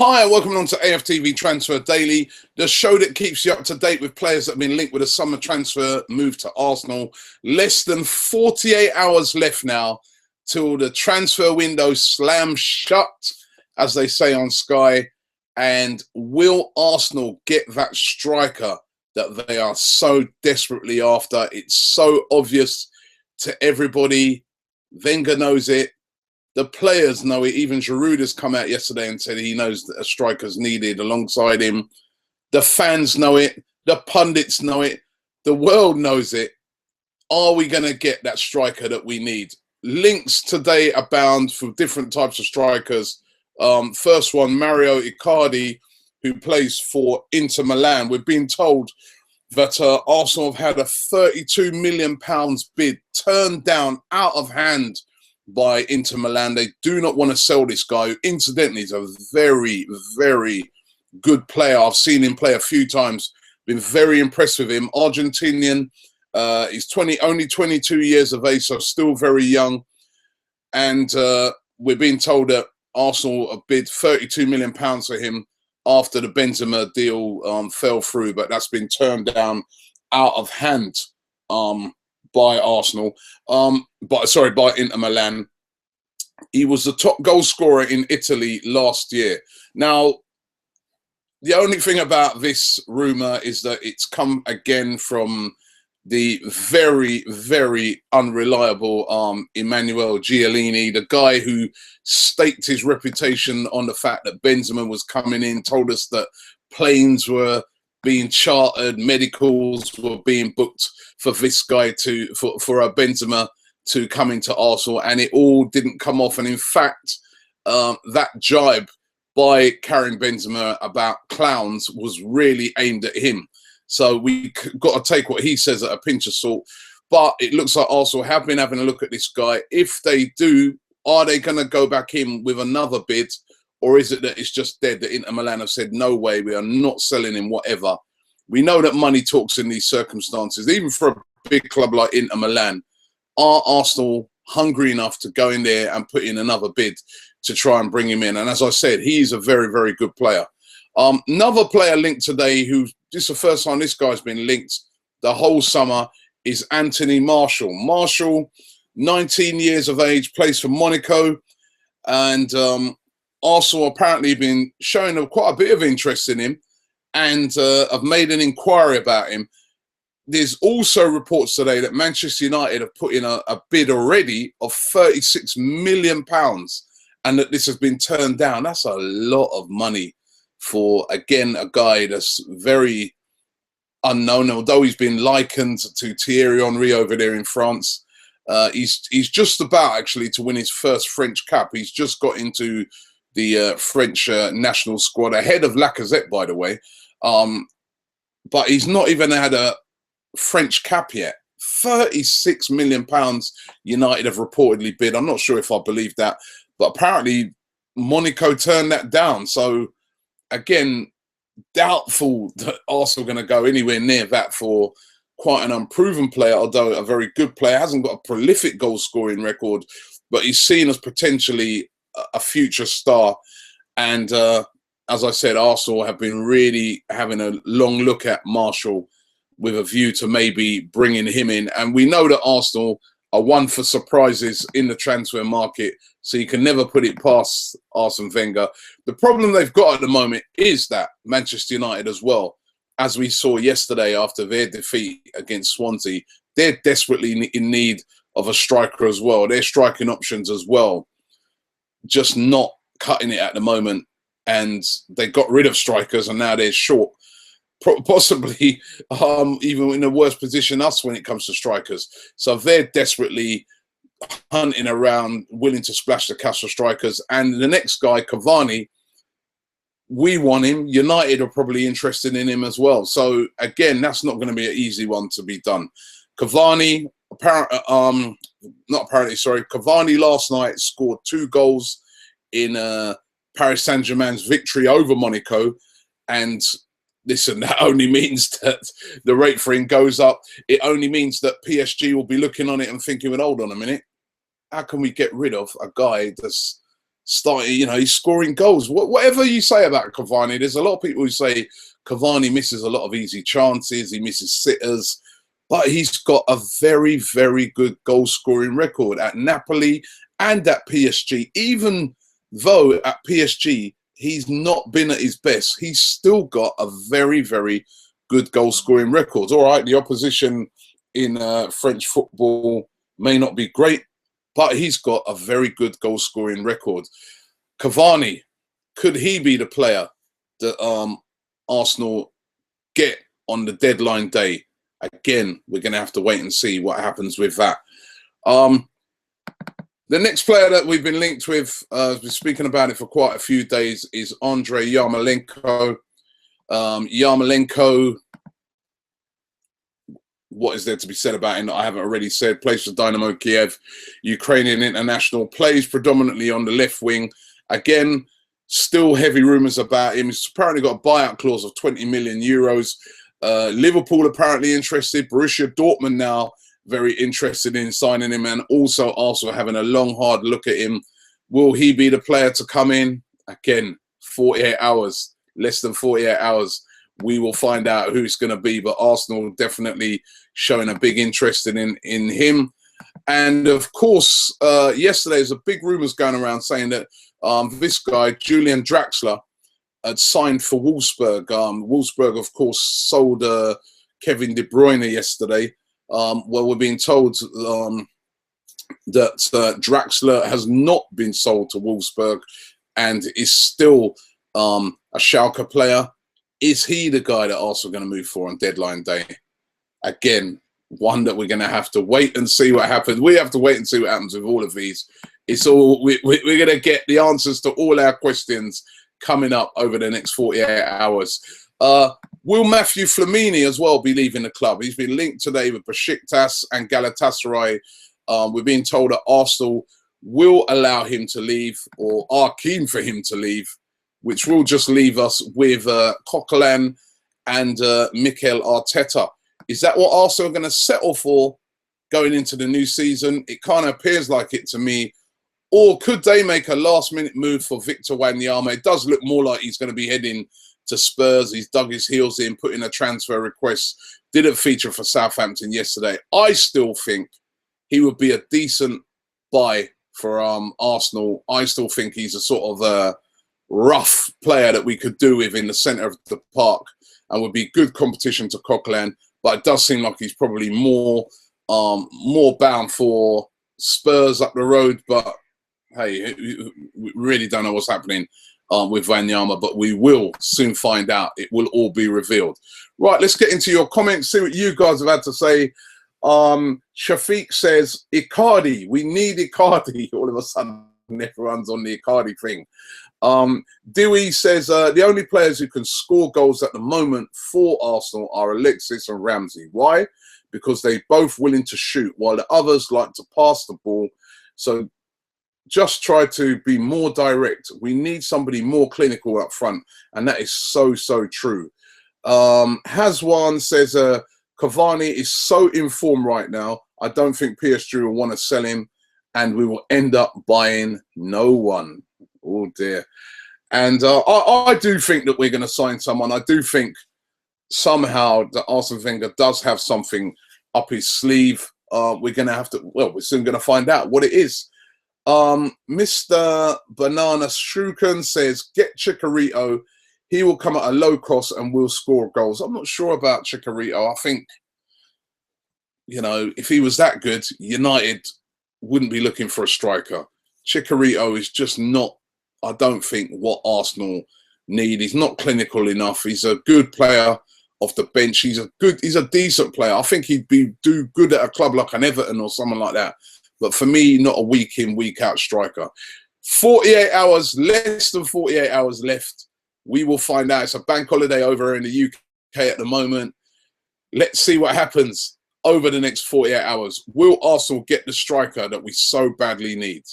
Hi, and welcome along to AFTV Transfer Daily, the show that keeps you up to date with players that have been linked with a summer transfer move to Arsenal. Less than 48 hours left now till the transfer window slams shut, as they say on Sky. And will Arsenal get that striker that they are so desperately after? It's so obvious to everybody. Wenger knows it. The players know it. Even Giroud has come out yesterday and said he knows that a striker's needed alongside him. The fans know it. The pundits know it. The world knows it. Are we going to get that striker that we need? Links today abound for different types of strikers. First one, Mario Accardi, who plays for Inter Milan. We've been told that Arsenal have had a £32 million bid turned down out of hand by Inter Milan. They do not want to sell this guy, who incidentally is a very, very good player. I've seen him play a few times, been very impressed with him. Argentinian, he's only 22 years of age, so still very young. And we're being told that Arsenal have bid £32 million for him after the Benzema deal fell through, but that's been turned down out of hand by Arsenal, by Inter Milan. He was the top goal scorer in Italy last year. Now, the only thing about this rumour is that it's come again from the very, very unreliable Emanuele Giallini, the guy who staked his reputation on the fact that Benzema was coming in, told us that planes were being chartered, medicals were being booked for this guy for a Benzema to come into Arsenal, and it all didn't come off. And in fact, that jibe by Karim Benzema about clowns was really aimed at him. So we got to take what he says at a pinch of salt. But it looks like Arsenal have been having a look at this guy. If they do, are they going to go back in with another bid? Or is it that it's just dead, that Inter Milan have said, no way, we are not selling him, whatever? We know that money talks in these circumstances. Even for a big club like Inter Milan, are Arsenal hungry enough to go in there and put in another bid to try and bring him in? And as I said, he's a very, very good player. Another player linked today, who this is the first time this guy's been linked the whole summer, is Anthony Martial. Martial, 19 years of age, plays for Monaco, and Arsenal apparently been showing quite a bit of interest in him and have made an inquiry about him. There's also reports today that Manchester United have put in a bid already of £36 million, and that this has been turned down. That's a lot of money for, again, a guy that's very unknown, although he's been likened to Thierry Henry over there in France. He's just about actually to win his first French cap. He's just got into the French national squad, ahead of Lacazette, by the way. But he's not even had a French cap yet. £36 million United have reportedly bid. I'm not sure if I believe that, but apparently Monaco turned that down. So again, doubtful that Arsenal are going to go anywhere near that for quite an unproven player, although a very good player. Hasn't got a prolific goal scoring record, but he's seen as potentially a future star. And as I said, Arsenal have been really having a long look at Martial with a view to maybe bringing him in. And we know that Arsenal are one for surprises in the transfer market, so you can never put it past Arsene Wenger. The problem they've got at the moment is that Manchester United as well, as we saw yesterday after their defeat against Swansea, they're desperately in need of a striker as well. They're striking options as well, just not cutting it at the moment. And they got rid of strikers, and now they're short. Possibly even in a worse position us when it comes to strikers. So they're desperately hunting around, willing to splash the cash for strikers. And the next guy, Cavani, we want him. United are probably interested in him as well. So again, that's not going to be an easy one to be done. Cavani, Cavani last night scored 2 goals in Paris Saint-Germain's victory over Monaco, and listen, that only means that the rate for him goes up. It only means that PSG will be looking on it and thinking, well, hold on a minute, how can we get rid of a guy that's starting, you know, he's scoring goals. Whatever you say about Cavani, there's a lot of people who say Cavani misses a lot of easy chances, he misses sitters, but he's got a very, very good goal-scoring record at Napoli and at PSG. Even though at PSG, he's not been at his best, he's still got a very, very good goal-scoring record. All right, the opposition in French football may not be great, but he's got a very good goal-scoring record. Cavani, could he be the player that Arsenal get on the deadline day? Again, we're going to have to wait and see what happens with that. The next player that we've been linked with, we've been speaking about it for quite a few days, is Andrei Yarmolenko. Yarmolenko, what is there to be said about him that I haven't already said? Plays for Dynamo Kyiv, Ukrainian international, plays predominantly on the left wing. Again, still heavy rumours about him. He's apparently got a buyout clause of 20 million euros. Liverpool apparently interested. Borussia Dortmund now very interested in signing him, and also having a long, hard look at him. Will he be the player to come in? Again, 48 hours, less than 48 hours. We will find out who it's going to be, but Arsenal definitely showing a big interest in him. And of course, yesterday there's a big rumours going around saying that this guy, Julian Draxler, had signed for Wolfsburg. Wolfsburg, of course, sold Kevin De Bruyne yesterday. Well, we're being told that Draxler has not been sold to Wolfsburg and is still a Schalke player. Is he the guy that Arsenal are going to move for on deadline day? Again, one that we're going to have to wait and see what happens. We have to wait and see what happens with all of these. It's all we're going to get the answers to all our questions coming up over the next 48 hours. Will Matthew Flamini as well be leaving the club? He's been linked today with Besiktas and Galatasaray. We're being told that Arsenal will allow him to leave, or are keen for him to leave, which will just leave us with Coquelin and Mikel Arteta. Is that what Arsenal are going to settle for going into the new season? It kind of appears like it to me. Or could they make a last-minute move for Victor Wanyama? It does look more like he's going to be heading to Spurs. He's dug his heels in, put in a transfer request. Didn't feature for Southampton yesterday. I still think he would be a decent buy for Arsenal. I still think he's a sort of rough player that we could do with in the centre of the park and would be good competition to Coquelin. But it does seem like he's probably more bound for Spurs up the road. But hey, we really don't know what's happening with Wanyama, but we will soon find out. It will all be revealed. Right, let's get into your comments, see what you guys have had to say. Shafiq says, Accardi, we need Accardi. All of a sudden, everyone's on the Accardi thing. Dewey says, the only players who can score goals at the moment for Arsenal are Alexis and Ramsey. Why? Because they're both willing to shoot, while the others like to pass the ball. So just try to be more direct. We need somebody more clinical up front, and that is so, so true. Haswan says, Cavani is so in form right now, I don't think PSG will want to sell him, and we will end up buying no one. Oh, dear. And I do think that we're going to sign someone. I do think somehow that Arsene Wenger does have something up his sleeve. We're going to have to, well, we're soon going to find out what it is. Mr. Banana Shruken says, get Chicharito. He will come at a low cost and will score goals. I'm not sure about Chicharito. I think, you know, if he was that good, United wouldn't be looking for a striker. Chicharito is just not, I don't think, what Arsenal need. He's not clinical enough. He's a good player off the bench. He's a decent player. I think he'd do good at a club like an Everton or someone like that. But for me, not a week in, week out striker. 48 hours, less than 48 hours left. We will find out. It's a bank holiday over in the UK at the moment. Let's see what happens over the next 48 hours. Will Arsenal get the striker that we so badly need?